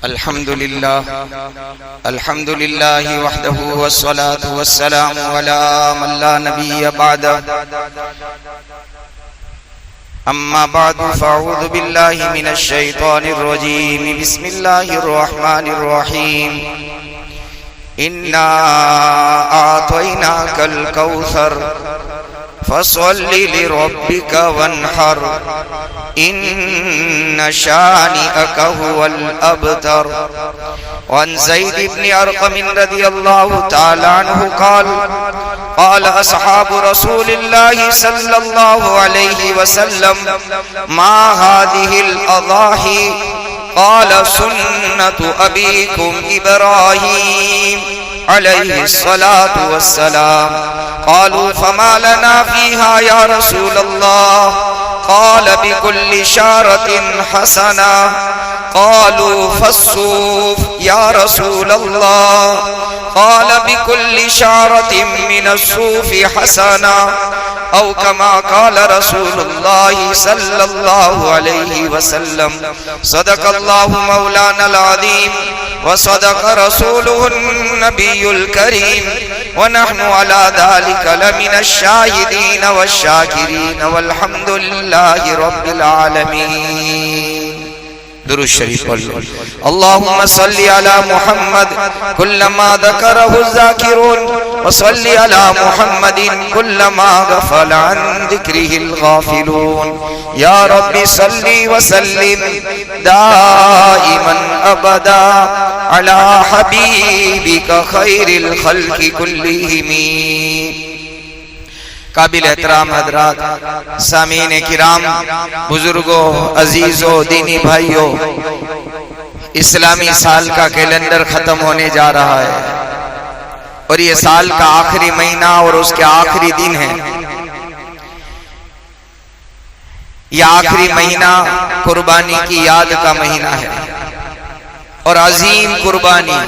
الحمد لله وحده والصلاة والسلام على من لا نبي بعده أما بعد فأعوذ بالله من الشيطان الرجيم بسم الله الرحمن الرحيم إنا أعطيناك الكوثر فصل لربك وانحر إن شانئك هو الأبتر. وعن زيد بن أرقم رضي الله تعالى عنه قال قال أصحاب رسول الله صلى الله عليه وسلم ما هذه الأضاحي قال سنة أبيكم إبراهيم عليه الصلاة والسلام. قالوا فما لنا فيها يا رسول الله؟ قال بكل شارة حسنة. قالوا فالصوف يا رسول الله؟ قال بكل شارة من الصوف حسنة أو كما قال رسول الله صلى الله عليه وسلم. صدق الله مولانا العظيم وصدق رسوله النبي الكريم ونحن على ذلك لمن الشاهدين والشاكرين والحمد لله رب العالمين. درود شریف پڑھ لو. اللهم صل على محمد كلما ذكره الذاكرون وصل على محمد كلما غفل عن ذكره الغافلون. يا رب صل وسلم دائما ابدا على حبيبك خير الخلق كلهم. قابل احترام حضرات، سامعین کرام، بزرگوں، عزیزوں، دینی بھائیوں، اسلامی سال کا کیلنڈر ختم ہونے جا رہا ہے اور یہ سال کا آخری مہینہ اور اس کے آخری دن ہے. یہ آخری مہینہ قربانی کی یاد کا مہینہ ہے اور عظیم قربانی،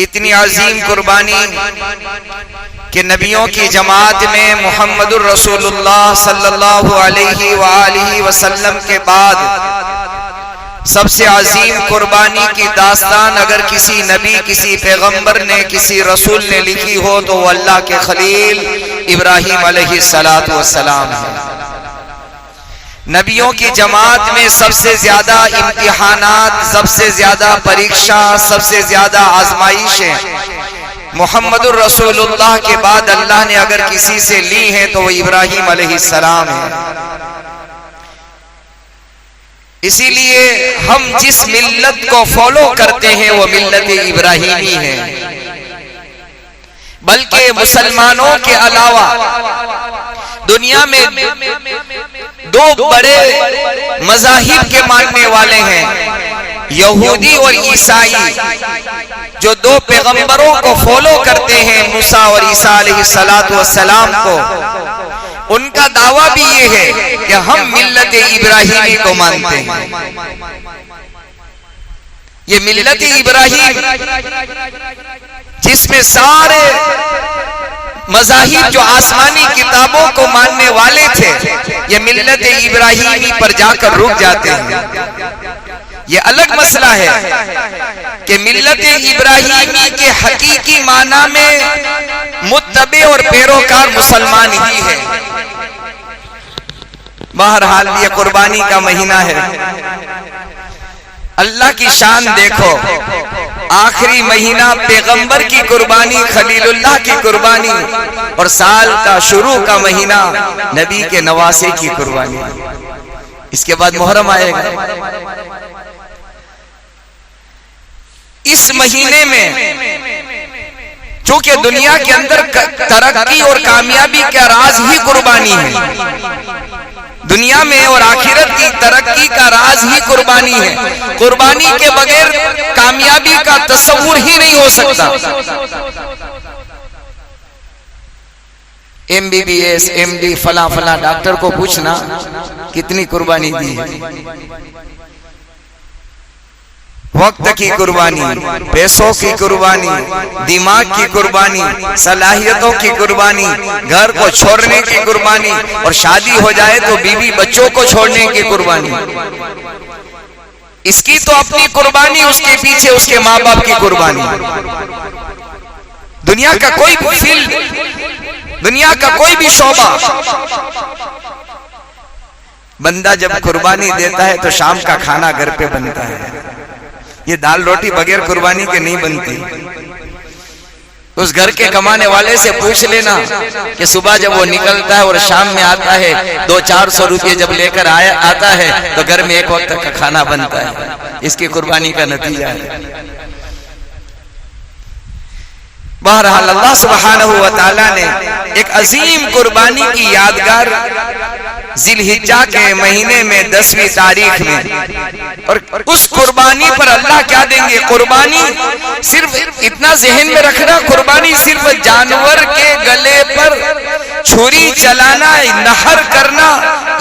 اتنی عظیم قربانی کہ نبیوں کی جماعت میں محمد الرسول اللہ صلی اللہ علیہ وآلہ وسلم کے بعد سب سے عظیم قربانی کی داستان اگر کسی نبی، کسی پیغمبر نے، کسی رسول نے لکھی ہو تو وہ اللہ کے خلیل ابراہیم علیہ السلام ہے. نبیوں کی جماعت میں سب سے زیادہ امتحانات، سب سے زیادہ پریکشا، سب سے زیادہ آزمائشیں محمد الرسول اللہ کے بعد اللہ نے اگر کسی سے لی ہیں تو وہ ابراہیم علیہ السلام ہے. اسی لیے ہم جس ملت کو فالو کرتے ہیں وہ ملت ابراہیمی ہے. بلکہ مسلمانوں کے علاوہ دنیا میں دو بڑے مذاہب کے ماننے والے ہیں، یہودی اور عیسائی، جو دو پیغمبروں کو فالو کرتے ہیں، موسیٰ اور عیسیٰ علیہ السلام کو. ان کا دعویٰ بھی یہ ہے کہ ہم ملت ابراہیمی کو مانتے ہیں. یہ ملت ابراہیم جس میں سارے مذاہب جو آسمانی کتابوں کو ماننے والے تھے، یہ ملت ابراہیمی پر جا کر رک جاتے ہیں. یہ الگ مسئلہ ہے کہ ملت ابراہیمی کے حقیقی معنی میں متبع اور پیروکار مسلمان ہی ہے. بہرحال یہ قربانی کا مہینہ ہے. اللہ کی شان دیکھو، آخری مہینہ پیغمبر کی قربانی، خلیل اللہ کی قربانی، اور سال کا شروع کا مہینہ نبی کے نواسے کی قربانی. اس کے بعد محرم آئے گا. اس مہینے میں چونکہ دنیا کے اندر ترقی اور کامیابی کا راز ہی قربانی ہے، دنیا میں اور آخرت کی ترقی کا راز ہی قربانی ہے. قربانی کے بغیر کامیابی کا تصور ہی نہیں ہو سکتا. MBBS MD فلاں فلاں ڈاکٹر کو پوچھنا کتنی قربانی دی ہے. وقت کی قربانی، پیسوں کی قربانی، دماغ کی قربانی، صلاحیتوں کی قربانی، گھر کو چھوڑنے کی قربانی، اور شادی ہو جائے تو بیوی بچوں کو چھوڑنے کی قربانی. اس کی تو اپنی قربانی، اس کے پیچھے اس کے ماں باپ کی قربانی. دنیا کا کوئی بھی فیلڈ، دنیا کا کوئی بھی شعبہ، بندہ جب قربانی دیتا ہے تو شام کا کھانا گھر پہ بنتا ہے. یہ دال روٹی بغیر قربانی کے نہیں بنتی. اس گھر کے کمانے والے سے پوچھ لینا کہ صبح جب وہ نکلتا ہے اور شام میں آتا ہے 200-400 روپے جب لے کر آتا ہے تو گھر میں ایک وقت کا کھانا بنتا ہے. اس کی قربانی کا نتیجہ ہے. بہرحال اللہ سبحانہ و تعالی نے ایک عظیم قربانی کی یادگار ذی الحجہ کے مہینے میں 10ویں تاریخ میں، اور اس قربانی پر اللہ کیا دیں گے؟ قربانی صرف اتنا ذہن میں رکھنا، قربانی صرف جانور کے گلے پر چھری چلانا، نہر کرنا،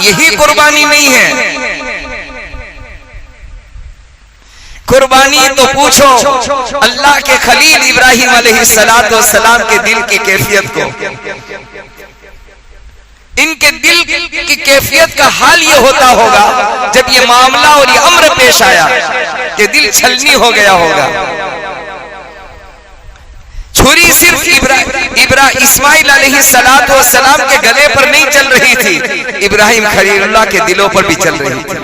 یہی قربانی نہیں ہے. قربانی تو پوچھو اللہ کے خلیل ابراہیم علیہ السلام کے دل کی کیفیت کو. ان کے دل کی کیفیت کا حال یہ ہوتا ہوگا جب یہ معاملہ اور یہ امر پیش آیا کہ دل چھلنی ہو گیا ہوگا. چھری صرف اسماعیل علیہ السلام کے گلے پر نہیں چل رہی تھی، ابراہیم خلیل اللہ کے دلوں پر بھی چل رہی تھی.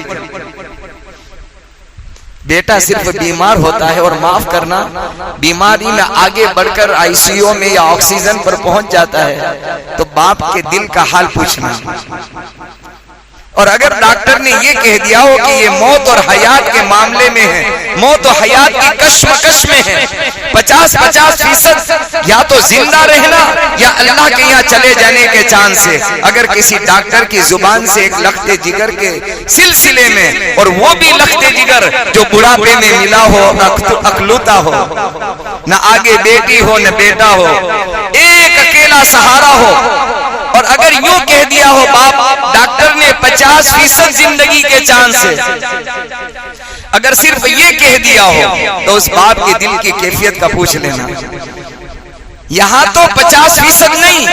بیٹا صرف بیمار ہوتا ہے اور معاف کرنا، بیماری میں آگے بڑھ کر آئی سی یو میں یا آکسیجن پر پہنچ جاتا ہے تو باپ کے دل کا حال پوچھنا. اور اگر ڈاکٹر نے یہ کہہ دیا ہو کہ یہ موت اور حیات کے معاملے میں ہے، موت و حیات کی کشمکش میں ہے، 50% یا تو زندہ رہنا یا اللہ کے یہاں چلے جانے کے چانس ہے. اگر کسی ڈاکٹر کی زبان سے ایک لخت جگر کے سلسلے میں، اور وہ بھی لخت جگر جو بڑھاپے میں ملا ہو، اکلوتا ہو، نہ آگے بیٹی ہو نہ بیٹا ہو، ایک اکیلا سہارا ہو، اور اگر یوں کہہ دیا ہو باپ، ڈاکٹر نے 50% زندگی کے چانس ہے، اگر صرف یہ کہہ دیا ہو تو اس باپ کے دل کی کیفیت کا پوچھ لینا. یہاں تو 50% نہیں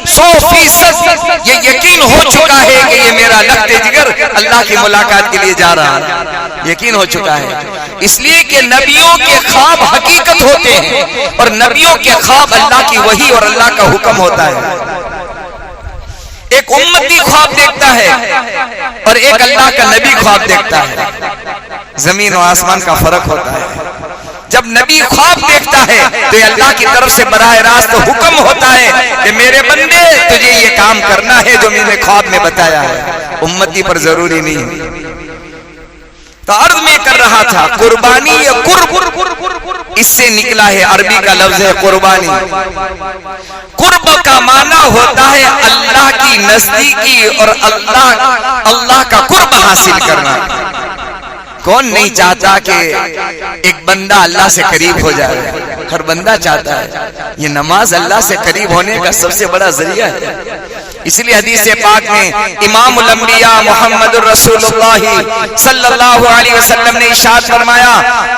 100% یہ یقین ہو چکا ہے کہ یہ میرا لخت جگر اللہ کی ملاقات کے لیے جا رہا ہے. یقین ہو چکا ہے، اس لیے کہ نبیوں کے خواب حقیقت ہوتے ہیں، اور نبیوں کے خواب اللہ کی وحی اور اللہ کا حکم ہوتا ہے. ایک امتی خواب دیکھتا ہے اور ایک اللہ کا نبی خواب دیکھتا ہے. زمین و آسمان کا فرق ہوتا ہے. جب نبی خواب دیکھتا ہے تو یہ اللہ کی طرف سے براہ راست حکم ہوتا ہے کہ میرے بندے تجھے یہ کام کرنا ہے جو میں نے خواب میں بتایا ہے. امتی پر ضروری نہیں. تو عرض میں کر رہا تھا قربانی یا قرب، اس سے نکلا ہے عربی کا لفظ ہے قربانی. قرب کا معنی ہوتا ہے اللہ کی نزدیکی اور اللہ کا قرب حاصل کرنا. کون نہیں چاہتا کہ ایک بندہ اللہ سے قریب ہو جائے؟ ہر بندہ چاہتا ہے. یہ نماز اللہ سے قریب ہونے کا سب سے بڑا ذریعہ ہے. اس لیے حدیث پاک میں امام الانبیاء محمد الرسول اللہ صلی اللہ علیہ وسلم نے ارشاد فرمایا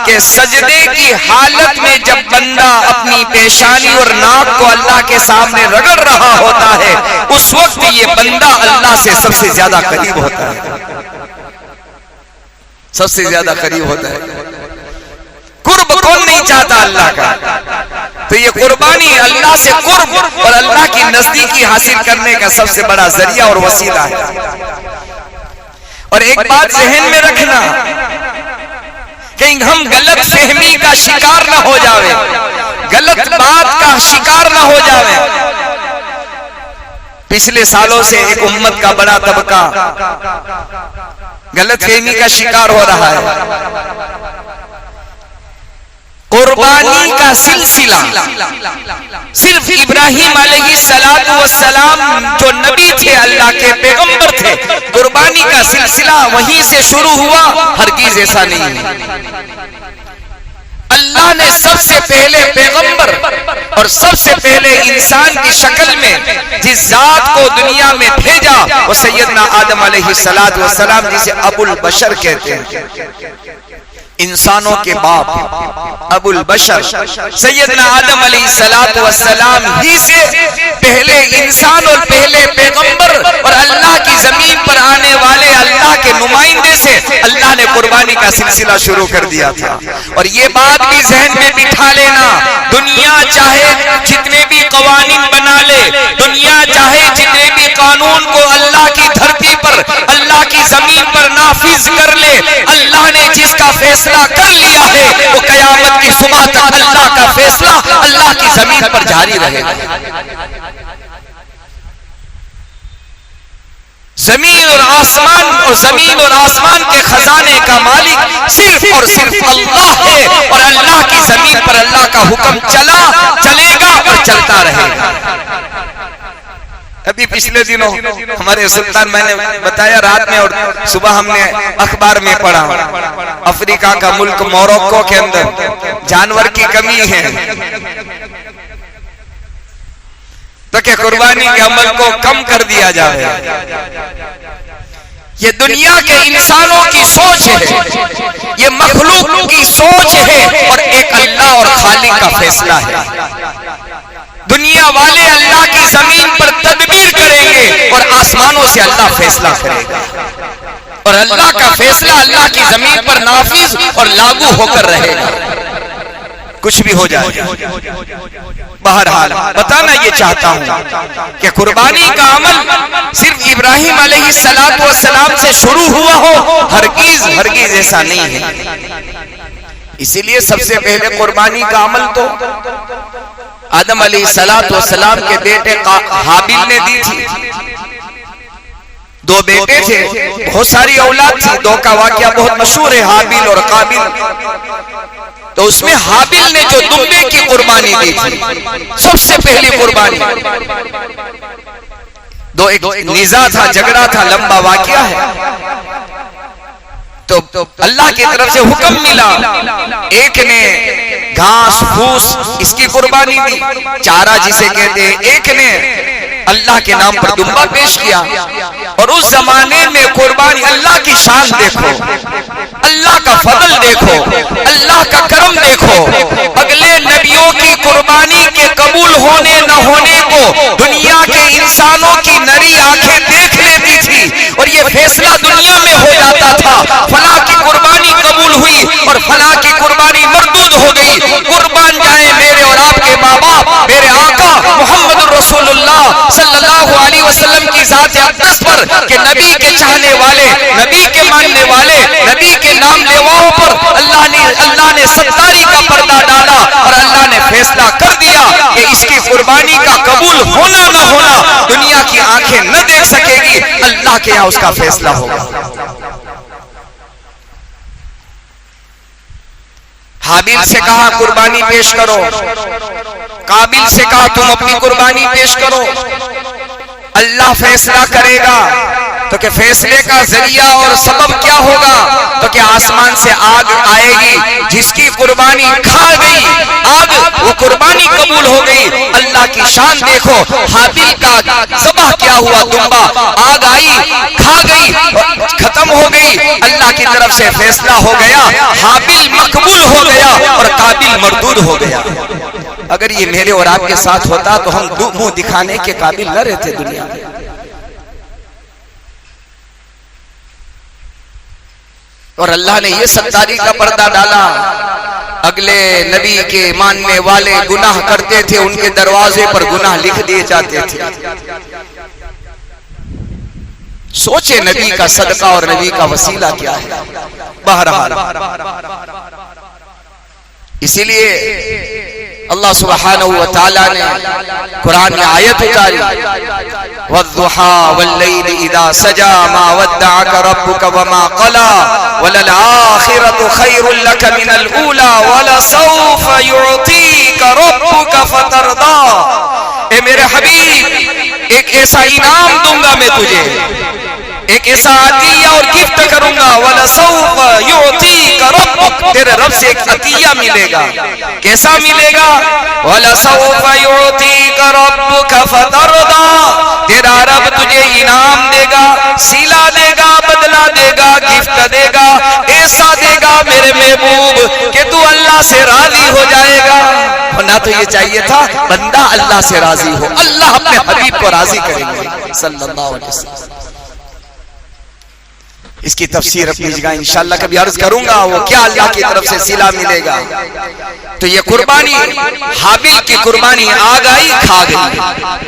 کہ سجدے کی حالت میں جب بندہ اپنی پیشانی اور ناک کو اللہ کے سامنے رگڑ رہا ہوتا ہے، اس وقت یہ بندہ اللہ سے سب سے زیادہ قریب ہوتا ہے. سب سے زیادہ قریب ہوتا ہے. قرب کون نہیں چاہتا اللہ کا؟ تو یہ قربانی اللہ سے قرب اور اللہ کی نزدیکی حاصل کرنے کا سب سے بڑا ذریعہ اور وسیلہ ہے. اور ایک بات ذہن میں رکھنا، کہیں ہم غلط فہمی کا شکار نہ ہو جاوے، غلط بات کا شکار نہ ہو جاوے. پچھلے سالوں سے ایک امت کا بڑا طبقہ غلط فہمی کا شکار ہو رہا ہے. قربانی کا سلسلہ صرف ابراہیم علیہ السلام جو نبی تھے، اللہ کے پیغمبر تھے، قربانی کا سلسلہ وہیں سے شروع ہوا. ہرگز ایسا نہیں ہے. اللہ نے سب سے پہلے پیغمبر اور سب سے پہلے انسان کی شکل میں جس ذات کو دنیا میں بھیجا وہ سیدنا آدم علیہ السلام، جسے ابو البشر کہتے ہیں. انسانوں کے باپ ابو البشر سیدنا آدم علیہ السلام ہی سے پہلے انسان اور پہلے پیغمبر اور اللہ کی زمین پر آنے والے اللہ کے نمائندے سے اللہ نے قربانی کا سلسلہ شروع کر دیا تھا. اور یہ بات بھی ذہن میں بٹھا لینا، دنیا چاہے جتنے بھی قوانین بنا لے، دنیا چاہے جتنے بھی قانون کو اللہ کی دھرتی پر، اللہ کی زمین پر نافذ کر لے، اللہ نے جس کا فیصلہ کر لیا ہے وہ قیامت کی صبح تک اللہ کا فیصلہ اللہ کی زمین پر جاری رہے گا. زمین اور آسمان کے خزانے کا مالک صرف اور صرف اللہ ہے، اور اللہ کی زمین پر اللہ کا حکم چلے گا اور چلتا رہے گا. ابھی پچھلے دنوں ہمارے سلطان میں نے بتایا رات میں اور صبح ہم نے اخبار میں پڑھا، افریقہ کا ملک موروکو کے اندر جانور کی کمی ہے تو کہ قربانی کے عمل کو کم کر دیا جائے. یہ دنیا کے انسانوں کی سوچ ہے، یہ مخلوق کی سوچ ہے، اور ایک اللہ اور خالق کا فیصلہ ہے. دنیا والے اللہ کی زمین پر تدبیر کریں گے اور آسمانوں سے اللہ فیصلہ کرے گا، اور اللہ کا فیصلہ اللہ کی زمین پر نافذ اور لاگو ہو کر رہے گا، کچھ بھی ہو جائے. بہرحال بتانا یہ چاہتا ہوں کہ قربانی کا عمل صرف ابراہیم علیہ السلام سے شروع ہوا ہو، ہرگز ایسا نہیں ہے. اسی لیے سب سے پہلے قربانی کا عمل تو آدم علیہ السلام کے بیٹے حابیل نے دی تھی. 2 بیٹے تھے، بہت ساری اولاد تھی. 2 کا واقعہ بہت مشہور ہے، حابیل اور قابیل. تو اس میں حابیل نے جو دمبے کی قربانی دی تھی، سب سے پہلی قربانی. ایک نزاع تھا، جھگڑا تھا، لمبا واقعہ ہے. تو اللہ کی طرف سے حکم ملا، ایک نے گھاس پھوس اس کی قربانی دی، چارہ جسے کہتے ہیں. ایک نے اللہ کے نام پر دمبا پیش کیا. اور اس زمانے میں قربانی، اللہ کی شان دیکھو، اللہ کا فضل دیکھو، اللہ کا کرم دیکھو. اگلے نبیوں کی قربانی کے قبول ہونے نہ ہونے کو دنیا کے انسانوں کی نری آنکھیں دیکھ لیتی تھی، اور یہ فیصلہ دنیا میں ہو جاتا تھا، فلاں کی قربانی قبول ہوئی اور فلاں کی قربانی مردود ہو گئی. قربان جائیں میرے اور آپ کے ماں باپ، میرے آقا محمد رسول اللہ صلی اللہ علیہ وسلم کی ذات اقدس پر، کہ نبی کے چاہنے والے، نبی کے ماننے والے، نبی کے نام لیواؤں پر اللہ نے ستاری کا پردہ ڈالا، اور اللہ نے فیصلہ کر دیا کہ اس کی قربانی کا قبول ہونا نہ ہونا دنیا کی آنکھیں نہ دیکھ سکے گی، اللہ کے یہاں اس کا فیصلہ ہوگا. حابیل سے کہا قربانی پیش کرو، قابیل سے کہا تم اپنی قربانی پیش کرو، اللہ فیصلہ کرے گا. تو کہ فیصلے کا ذریعہ اور سبب کیا ہوگا؟ تو کہ آسمان سے آگ آئے گی، جس کی قربانی کھا گئی آگ، وہ قربانی قبول ہو گئی. اللہ کی شان دیکھو، حابیل کا ذبح کیا ہوا دمبا، آگ آئی کھا گئی ختم ہو گئی، اللہ کی طرف سے فیصلہ ہو گیا، حابیل مقبول ہو گیا اور قابیل مردود ہو گیا. اگر یہ میرے اور آپ کے ساتھ ہوتا تو ہم منہ دکھانے کے قابل نہ رہتے دنیا میں. اور اللہ نے یہ ستاری کا پردہ ڈالا. اگلے نبی کے ماننے والے گناہ کرتے تھے، ان کے دروازے پر گناہ لکھ دیے جاتے تھے. سوچے نبی کا صدقہ اور نبی کا وسیلہ کیا ہے. بہرحال اسی لیے اللہ سبحانہ وتعالی نے قرآن میں آیت اتاری، وَالضُّحَىٰ وَاللَّيْلِ إِذَا سَجَىٰ مَا وَدَّعَكَ رَبُّكَ وَمَا قَلَىٰ وَلَلْآخِرَةُ خَيْرٌ لَكَ مِنَ الْأُولَىٰ وَلَسَوْفَ يُعْطِيكَ رَبُّكَ فَتَرْضَىٰ. اے میرے حبیب، ایک ایسا انعام دوں گا میں تجھے، ایک ایسا عطیہ اور گفٹ کروں گا. وَلَسَوْفَ يُعْطِيكَ رَبُّكَ، تیرے رب سے ایک عطیہ ملے گا. کیسا ملے گا؟ وَلَسَوْفَ يُعْطِيكَ رَبُّكَ فَتَرْضَىٰ، تیرا رب تجھے انعام دے گا، سیلا دے گا، بدلہ دے گا، گفٹ دے گا، ایسا دے گا میرے محبوب کہ تو اللہ سے راضی ہو جائے گا. ہونا تو یہ چاہیے تھا بندہ اللہ سے راضی ہو، اللہ اپنے حبیب کو راضی کریں گے صلی اللہ علیہ وسلم. اس کی تفسیر اپنی جگہ انشاءاللہ کبھی عرض کروں گا، وہ کیا اللہ کی طرف سے صلہ ملے گا۔ تو یہ قربانی، حابیل کی قربانی آ گئی کھا گئی،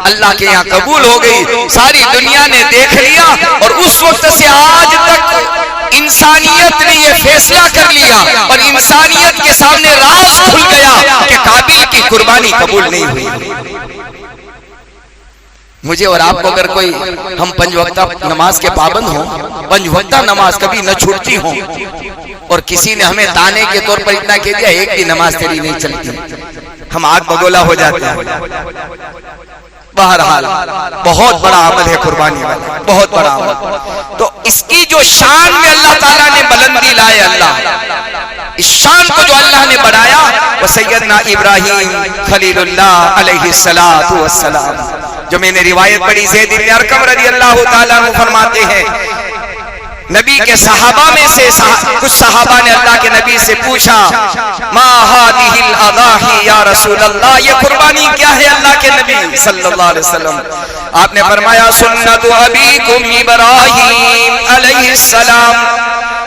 اللہ کے یہاں قبول ہو گئی، ساری دنیا نے دیکھ لیا، اور اس وقت سے آج تک انسانیت نے یہ فیصلہ کر لیا اور انسانیت کے سامنے راز کھل گیا کہ قابیل کی قربانی قبول نہیں ہوئی۔ مجھے اور آپ کو اگر کوئی، ہم 5 وقتہ نماز کے پابند ہوں، 5 وقتہ نماز کبھی نہ چھوٹتی ہوں، اور کسی نے ہمیں تانے کے طور پر اتنا کہہ دیا ایک بھی نماز تیری نہیں چلتی، ہم آگ بگولا ہو جاتے ہیں۔ بہرحال بہت بڑا عمل ہے قربانی والا، بہت بڑا عمل۔ تو اس کی جو شان میں اللہ تعالیٰ نے بلندی لائے، اللہ اس شان کو جو اللہ نے بڑھایا، وہ سیدنا ابراہیم خلیل اللہ علیہ السلام، جو میں نے روایت پڑھی، زید بن ارقم رضی اللہ تعالیٰ عنہ فرماتے ہیں، نبی کے صحابہ میں سے کچھ صحابہ نے اللہ کے نبی سے پوچھا، ما هذه الاضاحی یا رسول اللہ، یہ قربانی کیا ہے اللہ کے نبی صلی اللہ علیہ وسلم؟ آپ نے فرمایا، سنت ابیکم ابراہیم علیہ السلام،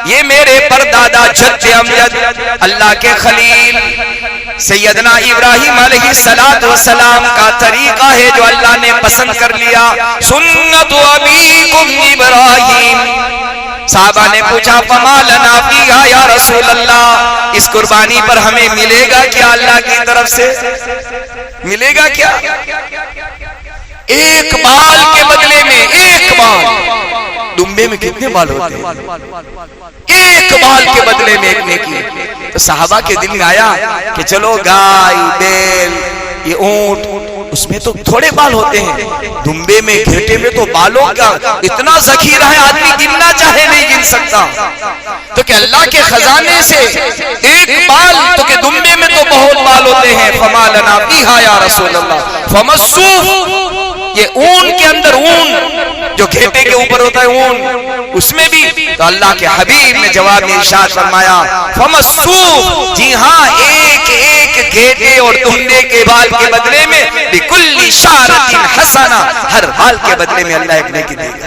یہ میرے پردادا جد امجد اللہ کے خلیل سیدنا ابراہیم علیہ السلام کا طریقہ ہے جو اللہ نے پسند کر لیا۔ سنت ابیکم ابراہیم، صحابہ نے پوچھا، فما لنا فیہا یا رسول اللہ، اس قربانی پر ہمیں ملے گا کیا اللہ کی طرف سے؟ ملے گا کیا؟ ایک بال کے بدلے میں، ایک بال، دمبے میں کتنے بال ہوتے ہیں؟ ایک بال کے بدلے میں ایک نیکی۔ تو صحابہ کے دل میں آیا کہ چلو گائے، بیل، یہ اونٹ، اس میں تو تھوڑے بال ہوتے ہیں، دمبے میں، گھیٹے میں تو بالوں کا اتنا ذخیرہ ہے، آدمی گننا چاہے نہیں گن سکتا۔ تو کہ اللہ کے خزانے سے ایک بال، تو کہ دمبے میں تو بہت بال ہوتے ہیں، فما لنا فیہا یا رسول اللہ، فمسوف، یہ اون کے اندر، اون جو گھیٹے کے اوپر ہوتا ہے اون، اس میں بھی۔ تو اللہ کے حبیب نے جواب میں ارشاد فرمایا، فمسوف، جی ہاں، ایک ایک گھیٹے اور دمبے کے بال کے بدلے میں بکل شعرۃ حسنہ، ہر بال کے بدلے میں اللہ ایک نیکی دے گا۔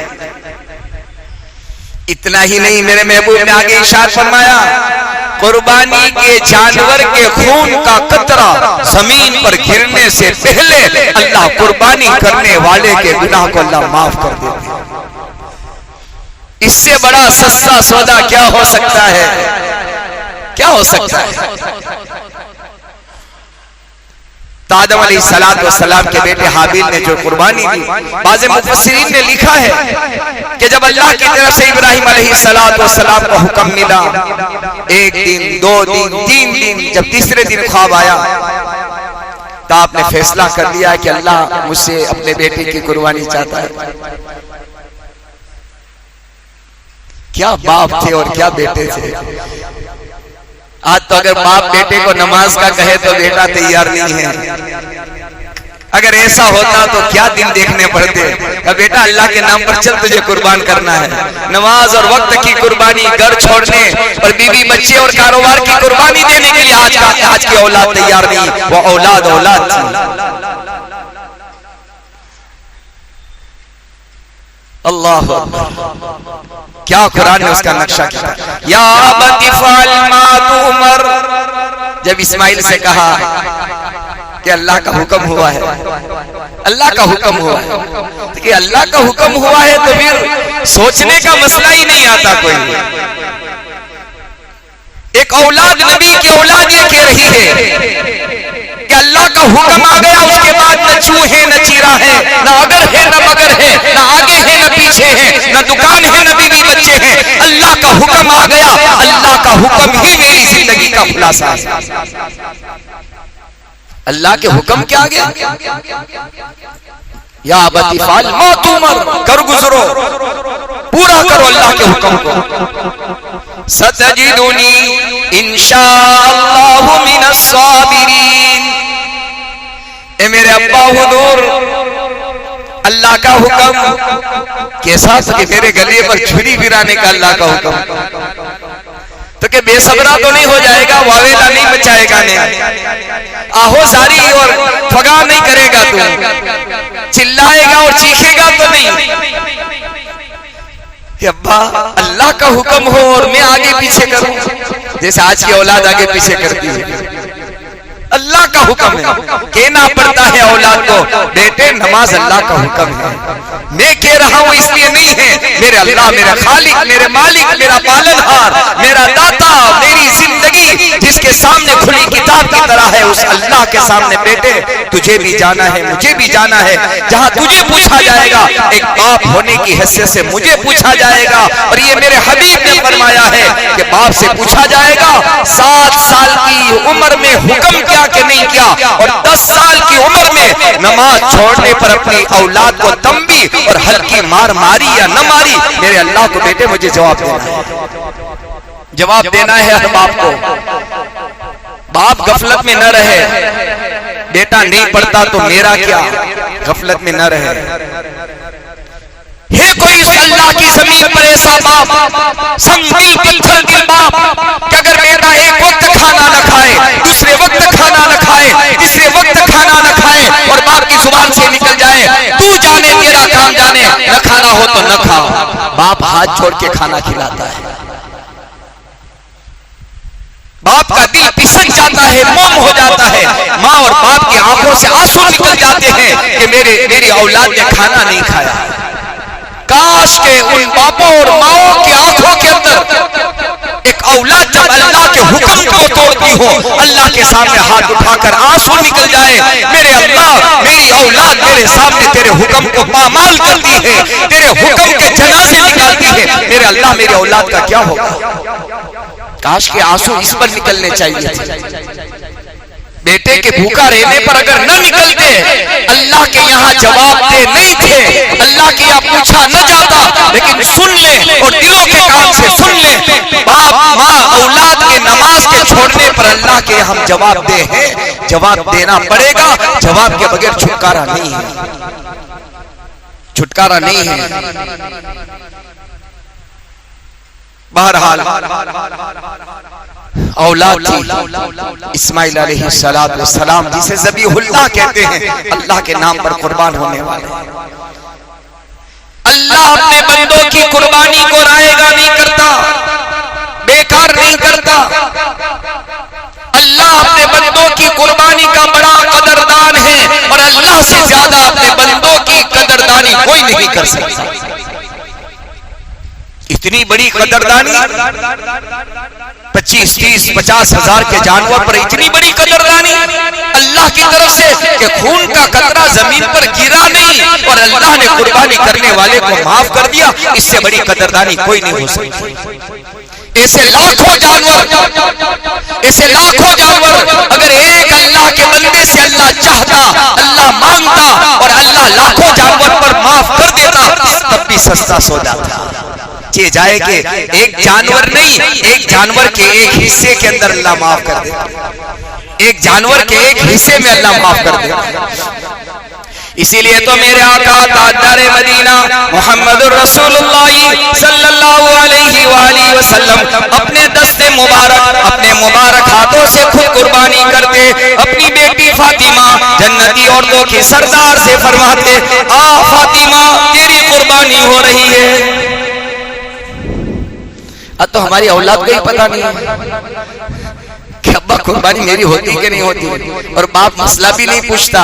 اتنا ہی نہیں، میرے محبوب نے آگے ارشاد فرمایا، قربانی کے جانور کے خون کا قطرہ زمین پر گرنے سے پہلے اللہ قربانی کرنے والے کے گناہ کو اللہ معاف کر دیتے ہیں۔ اس سے بڑا سستا سودا کیا ہو سکتا ہے؟ کیا ہو سکتا ہے؟ آدم علیہ السلام کے بیٹے حابیل نے جو قربانی دی، بعض مفسرین نے لکھا ہے کہ جب اللہ کی طرف سے ابراہیم علیہ السلام کو حکم ملا، 1 دن 2 دن 3 دن، جب تیسرے دن خواب آیا تو آپ نے فیصلہ کر لیا کہ اللہ مجھ سے اپنے بیٹے کی قربانی چاہتا ہے۔ کیا باپ تھے اور کیا بیٹے تھے! آج تو اگر باپ بیٹے کو نماز کا کہے تو بیٹا تیار نہیں ہے۔ اگر ایسا ہوتا تو کیا دن دیکھنے پڑتے کہ بیٹا اللہ کے نام پر چل، تجھے قربان کرنا ہے۔ نماز اور وقت کی قربانی، گھر چھوڑنے اور بیوی بچے اور کاروبار کی قربانی دینے کے لیے آج کی اولاد تیار نہیں، وہ اولاد تھی۔ اللہ کیا قرآن نے اس کا نقشہ کیا، یا ابت افعل ما تؤمر، جب اسماعیل سے کہا کہ اللہ کا حکم ہوا ہے، اللہ کا حکم ہوا ہے، کہ اللہ کا حکم ہوا ہے تو پھر سوچنے کا مسئلہ ہی نہیں آتا کوئی۔ ایک اولاد، نبی کی اولاد یہ کہہ رہی ہے کہ اللہ کا حکم آ گیا، اس کے بعد نہ چوہے نہ چیرا ہے، نہ اگر ہے نہ مگر ہے، نہ آگے ہے نہ پیچھے ہے، نہ دکان ہے نہ بیوی بچے ہیں، اللہ کا حکم آ گیا، اللہ کا حکم ہی میری زندگی کا خلاصہ ہے۔ اللہ کے حکم کیا گیا، یا ابت افعل ما تؤمر، کر گزرو، پورا کرو اللہ کے حکم کو۔ ستجدنی انشاءاللہ من الصابرین، اے میرے ابا حضور، اللہ کا حکم کیسا کہ میرے گلے پر چھری پھرانے کا اللہ کا حکم، تو کہ بے صبرا تو نہیں ہو جائے گا، واویلا نہیں مچائے گا، نہیں آہو زاری اور فگا نہیں کرے گا، تو چلائے گا اور چیخے گا تو نہیں، کہ ابا اللہ کا حکم ہو اور میں آگے پیچھے کروں، جیسے آج کی اولاد آگے پیچھے کرتی ہے۔ اللہ کا حکم ہے، کہنا پڑتا ہے اولاد کو بیٹے نماز اللہ کا حکم ہے، میں کہہ رہا ہوں اس لیے نہیں ہے، میرے اللہ میرا خالق، میرے مالک، میرا پالنہار، میرا داتا، میری زندگی جس کے سامنے کھلی کتاب کی طرح ہے، اس اللہ کے سامنے بیٹے تجھے بھی جانا ہے، مجھے بھی جانا ہے، جہاں تجھے پوچھا جائے گا ایک باپ ہونے کی حیثیت سے مجھے پوچھا جائے گا، اور یہ میرے حبیب نے فرمایا ہے کہ باپ سے پوچھا جائے گا 7 سال کی عمر میں حکم کیا کہ نہیں کیا، اور 10 سال کی عمر میں نماز چھوڑنے پر اپنی اولاد کو تنبیہ اور ہلکی مار ماری یا نہ ماری، میرے اللہ کو بیٹے مجھے جواب دینا ہے، جواب دینا ہے ہر باپ کو۔ باپ غفلت میں نہ رہے، بیٹا نہیں پڑھتا تو میرا کیا، غفلت میں نہ رہے۔ ہے کوئی اس اللہ کی زمین پر ایسا باپ، سنگ دل پتھر دل باپ، کہ اگر بیٹا ایک وقت کھانا نہ کھائے، دوسرے وقت کھانا نہ کھائے، تیسرے وقت کھانا نہ کھائے، اور باپ کی زبان سے نکل جائے تو جانے تیرا کام جانے، نہ کھانا ہو تو نہ کھاؤ، باپ ہاتھ چھوڑ کے کھانا کھلاتا ہے۔ باپ کا دل پسن جاتا ہے، موم ہو جاتا ہے، ماں اور باپ کی آنکھوں سے آنسو نکل جاتے ہیں کہ میری اولاد نے کھانا نہیں کھایا۔ کاش کہ ان باپوں اور ماؤں کی آنکھوں کے اندر ایک اولاد جب اللہ کے حکم کو توڑتی ہو، اللہ کے سامنے ہاتھ اٹھا کر آنسو نکل جائے، میرے اللہ میری اولاد میرے سامنے تیرے حکم کو پامال کرتی ہے، تیرے حکم کے جنازے نکالتی ہے، میرے اللہ میری اولاد کا کیا ہوگا؟ کاش کے آنسو اس پر نکلنے چاہیے تھے۔ بیٹے کے بھوکا رہنے پر اگر نہ نکلتے، اللہ کے یہاں جواب دے نہیں تھے، اللہ کے یہاں پوچھا نہ جاتا، لیکن سن لیں اور دلوں کے کام سے سن لیں، باپ ماں اولاد کے نماز کے چھوڑنے پر اللہ کے ہم جواب دے ہیں، جواب دینا پڑے گا، جواب کے بغیر چھٹکارا نہیں ہے، چھٹکارا نہیں ہے۔ بہرحال اولاد تھی اسماعیل علیہ السلام، جسے ذبیح اللہ کہتے ہیں، اللہ کے نام پر قربان ہونے والے۔ اللہ اپنے بندوں کی قربانی کو رائے گا نہیں کرتا، بیکار نہیں کرتا۔ اللہ اپنے بندوں کی قربانی کا بڑا قدردان ہے، اور اللہ سے زیادہ اپنے بندوں کی قدردانی کوئی نہیں کر سکتا۔ اتنی بڑی قدردانی، 25 30 50 ہزار کے جانور پر اتنی بڑی قدردانی اللہ کی طرف سے کہ خون کا قطرہ زمین پر گرا نہیں، اور اللہ نے قربانی کرنے والے کو معاف کر دیا، اس سے بڑی قدردانی کوئی نہیں ہو سکتی۔ ایسے لاکھوں جانور اگر ایک اللہ کے بندے سے اللہ چاہتا، اللہ مانگتا، اور اللہ لاکھوں جانور پر معاف کر دیتا، تب بھی سستا سودا تھا۔ یہ جائے کہ ایک جانور نہیں، ایک جانور کے ایک حصے کے اندر اللہ معاف کر دے، ایک جانور کے ایک حصے میں اللہ معاف کر دے۔ اسی لیے تو میرے آقا تاجدار مدینہ محمد رسول اللہ صلی اللہ علیہ وآلہ وسلم اپنے دست مبارک، اپنے مبارک ہاتھوں سے خود قربانی کرتے، اپنی بیٹی فاطمہ جنتی عورتوں کی سردار سے فرماتے، آ فاطمہ تیری قربانی ہو رہی ہے۔ اب تو ہماری اولاد کو ہی پتہ نہیں کہ ابا قربانی میری ہوتی کہ نہیں ہوتی، اور باپ مسئلہ بھی نہیں پوچھتا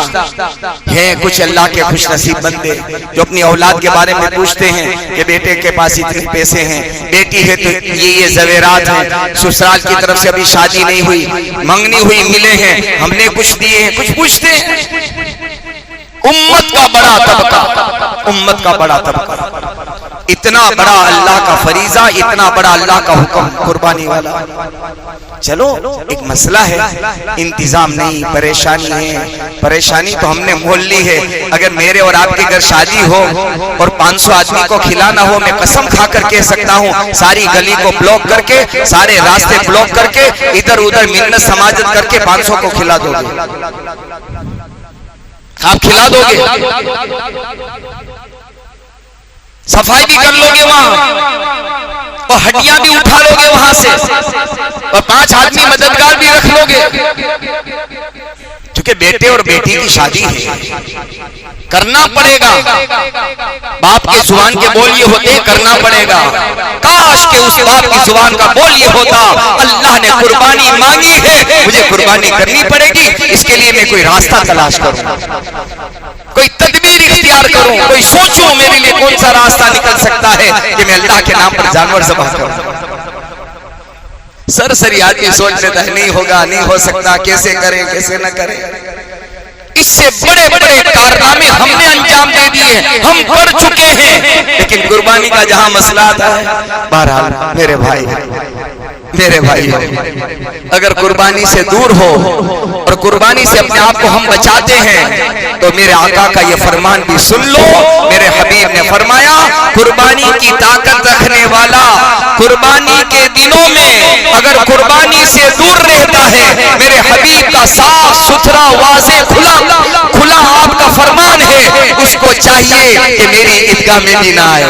ہے۔ کچھ اللہ کے خوش نصیب بندے جو اپنی اولاد کے بارے میں پوچھتے ہیں کہ بیٹے کے پاس اتنے پیسے ہیں، بیٹی ہے تو یہ زیورات ہیں، سسرال کی طرف سے ابھی شادی نہیں ہوئی، منگنی ہوئی ملے ہیں، ہم نے کچھ دیے ہیں، کچھ پوچھتے ہیں۔ امت کا بڑا طبقہ، امت کا بڑا طبقہ، اتنا بڑا اللہ کا فریضہ، اتنا بڑا اللہ کا حکم قربانی والا۔ چلو ایک مسئلہ ہے، انتظام نہیں، پریشانی ہے، پریشانی تو ہم نے مول لی ہے۔ اگر میرے اور آپ کے گھر شادی ہو اور 500 آدمی کو کھلانا ہو، میں قسم کھا کر کہہ سکتا ہوں ساری گلی کو بلاک کر کے، سارے راستے بلاک کر کے، ادھر ادھر منت سماجت کر کے 500 کو کھلا دو گے، آپ کھلا دو گے، صفائی بھی کر لو گے وہاں، اور ہڈیاں بھی اٹھا لو گے وہاں سے، اور 5 آدمی مددگار بھی رکھ لو گے، کیونکہ بیٹے اور بیٹی کی شادی ہے۔ کرنا پڑے گا. باپ کے زبان کے بول یہ ہوتے کرنا پڑے گا. کاش کہ اس باپ کی زبان کا بول یہ ہوتا اللہ نے قربانی مانگی ہے مجھے قربانی کرنی پڑے گی, اس کے لیے میں کوئی راستہ تلاش کروں, کوئی تدبیر اختیار کروں, کوئی سوچوں میرے لیے کون سا راستہ نکل سکتا ہے کہ میں اللہ کے نام پر جانور ذبح کروں. سرسری آدمی سوچ لیتا ہے نہیں ہوگا, نہیں ہو سکتا, کیسے کریں کیسے نہ کریں. اس سے بڑے بڑے کارنامے ہم نے انجام دے دیے, ہم کر چکے ہیں, لیکن قربانی کا جہاں مسئلہ آتا ہے. بہرحال میرے بھائی اگر قربانی سے دور ہو اور قربانی سے اپنے آپ کو ہم بچاتے ہیں تو میرے آقا کا یہ فرمان بھی سن لو. میرے حبیب نے فرمایا قربانی کی طاقت رکھنے والا قربانی کے دنوں میں اگر قربانی سے دور رہتا ہے, میرے حبیب کا صاف ستھرا واضح کھلا آپ کا فرمان ہے اس کو چاہیے کہ میری عیدگاہ میں بھی نہ آئے,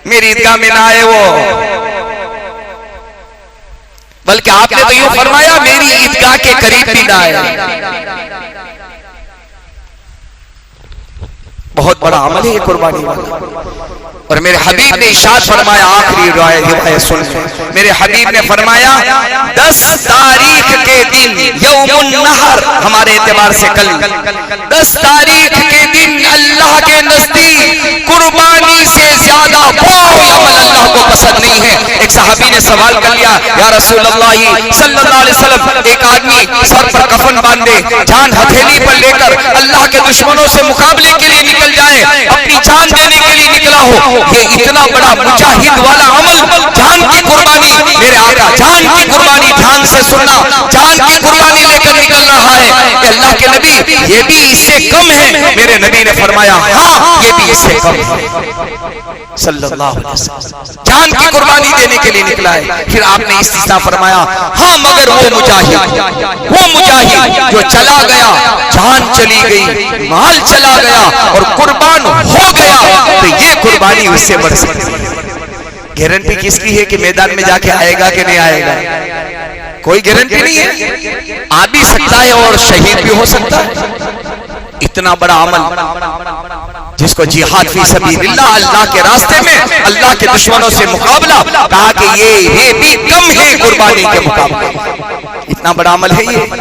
میری عیدگاہ میں نہ آئے وہ, بلکہ آپ نے تو یوں فرمایا میری عیدگاہ کے قریب بھی نہ آئے. بہت بڑا عمل ہے یہ قربانی والا. اور میرے حبیب نے ارشاد فرمایا, آخری روایت سن لیں, میرے حبیب نے فرمایا 10 تاریخ کے دن یوم النحر, ہمارے اعتبار سے کل 10 تاریخ کے دن اللہ کے نزدیک قربانی سے زیادہ کوئی عمل اللہ کو پسند نہیں ہے. ایک صحابی نے سوال کر لیا, یا رسول اللہ صلی اللہ علیہ وسلم, ایک آدمی سر پر کفن باندھے جان ہتھیلی پر لے کر اللہ کے دشمنوں سے مقابلے کے لیے نکل جائے, اپنی جان دینے کے لیے نکلا ہو, یہ اتنا بڑا مجاہد والا عمل, جان کی قربانی, میرے آقا جان کی قربانی دھیان سے سننا, جان کی قربانی لے کر نکل رہا ہے کہ اللہ کے نبی یہ بھی اس سے کم ہے. میرے نبی نے فرمایا ہاں یہ بھی اس سے کم ہے صلی اللہ علیہ وسلم, جان کی قربانی دینے کے لیے نکلا ہے. پھر آپ نے استثناء فرمایا ہاں مگر وہ مجاہد جو چلا گیا, جان چلی گئی, مال چلا گیا اور قربان ہو گیا, تو یہ قربانی اس سے بڑھ سکتی ہے. گارنٹی کس کی ہے کہ میدان میں جا کے آئے گا کہ نہیں آئے گا؟ کوئی گارنٹی نہیں ہے, آ بھی سکتا ہے اور شہید بھی ہو سکتا ہے. اتنا بڑا عمل جس کو جہاد فی سبیل اللہ, اللہ کے راستے میں اللہ کے دشمنوں سے مقابلہ, کہا کہ یہ بھی کم ہے قربانی کے مقابلے. اتنا بڑا عمل ہے یہ.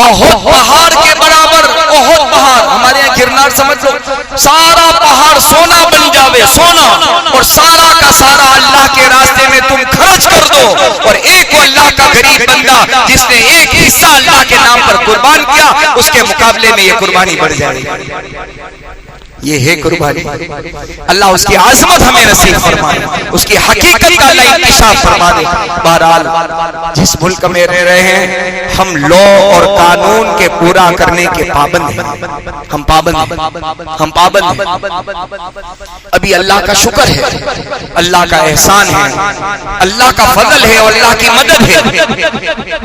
احد پہاڑ کے برابر, احد پہاڑ ہمارے یہاں گرنار سمجھ لو, سارا پہاڑ سونا بن جاوے, سونا, اور سارا کا سارا اللہ کے راستے میں تم خرچ کر دو, اور ایک وہ اللہ کا غریب بندہ جس نے ایک حصہ اللہ کے نام پر قربان کیا, اس کے مقابلے میں یہ قربانی بڑھ جائے گی. یہ ہے قربانی. اللہ اس کی عظمت ہمیں نصیب فرمائے, اس کی حقیقت کا اللہ انکشاف فرما دے. بہرحال جس ملک میں رہ رہے ہیں ہم لا اور قانون کے پورا کرنے کے پابند ہیں, ہم پابند ہیں. ابھی اللہ کا شکر ہے, اللہ کا احسان ہے, اللہ کا فضل ہے اور اللہ کی مدد ہے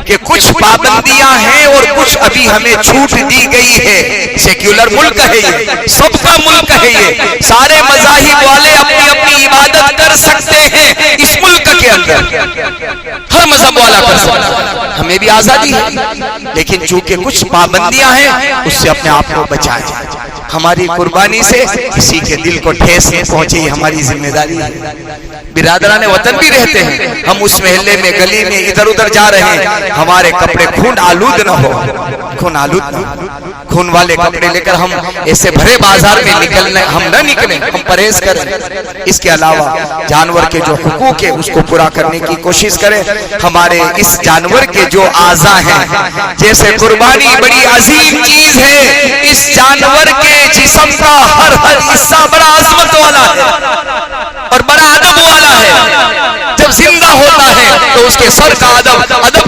کہ کچھ پابندیاں ہیں اور کچھ ابھی ہمیں چھوٹ دی گئی ہے. سیکولر ملک ہے یہ, سب کا ملک ہے یہ, سارے مذاہب والے اپنی اپنی عبادت کر سکتے ہیں اس ملک کے اندر, ہر مذہب والا کر سکتا ہے, ہمیں بھی آزادی ہے, لیکن چونکہ کچھ پابندیاں ہیں اس سے اپنے آپ کو بچائیں. ہماری قربانی سے کسی کے دل کو ٹھیس نہ پہنچے, یہ ہماری ذمہ داری ہے. برادران وطن بھی رہتے ہیں, ہم اس محلے میں گلی میں ادھر ادھر جا رہے ہیں, ہمارے کپڑے خون آلود نہ ہو, خون والے کپڑے لے کر ہم ایسے بھرے بازار میں ہم نہ نکلیں, ہم پرہیز کریں. اس کے علاوہ جانور کے جو حقوق ہے اس کو پورا کرنے کی کوشش کریں. ہمارے اس جانور کے جو اعضاء ہیں, جیسے قربانی بڑی عظیم چیز ہے, اس جانور کے جسم کا ہر حصہ بڑا عظمت والا ہے اور بڑا ادب والا ہے. جب زندہ ہوتا ہے تو اس کے سر کا ادب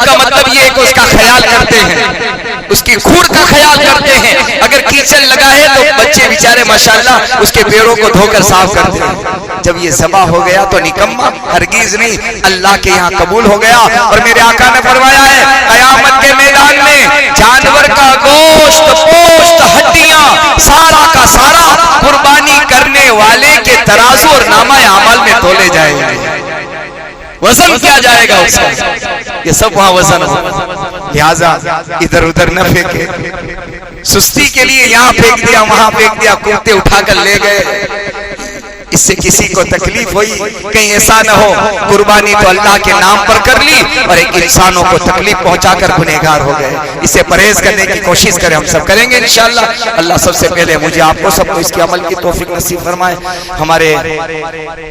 کا مطلب یہ ہے کہ اس کا خیال کرتے ہیں, اس کی کھوڑ کا خیال کرتے ہیں. اگر کیچڑ لگا ہے تو بچے بیچارے ماشاءاللہ اس کے پیروں کو دھو کر صاف کرتے ہیں. جب یہ ذبح ہو گیا تو نکما ہرگز نہیں, اللہ کے یہاں قبول ہو گیا. اور میرے آقا نے فرمایا ہے قیامت کے میدان میں جانور کا گوشت, پوست, ہڈیاں سارا کا سارا قربانی کرنے والے کے ترازو اور نامہ اعمال میں تولے جائے گا. وزن کیا جائے گا اس کا, یہ سب وہاں وزن ہو. لہذا ادھر ادھر نہ پھینکے, سستی کے لیے یہاں پھینک دیا وہاں پھینک دیا کتے اٹھا کر لے گئے اس سے کسی کو تکلیف ہوئی کہیں ایسا نہ ہو قربانی تو اللہ کے نام پر کر لی اور ایک انسانوں کو تکلیف پہنچا کر گنہگار ہو گئے اس سے پرہیز کرنے کی کوشش کریں ہم سب کریں گے انشاءاللہ اللہ سب سے پہلے مجھے آپ کو سب کو اس کے عمل کی توفیق نصیب فرمائے ہمارے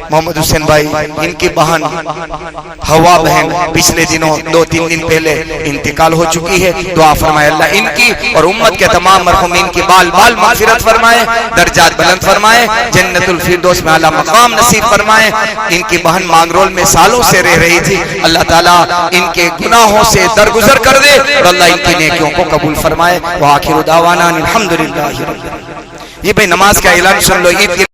محمد حسین بھائی ان کی بہن ہوا بہن پچھلے دنوں 2-3 دن پہلے انتقال ہو چکی ہے دعا فرمائے اللہ ان کی اور امت کے تمام مرحومین کی بال بال مغفرت فرمائے درجات بلند فرمائے جنت الفردوس میں اعلیٰ مقام نصیب فرمائے ان کی بہن مانگرول میں سالوں سے رہ رہی تھی اللہ تعالیٰ ان کے گناہوں سے درگزر کر دے اور اللہ ان کی نیکیوں کو قبول فرمائے وآخر دعوانا الحمدللہ یہ بھائی نماز کا اعلان سن لو عید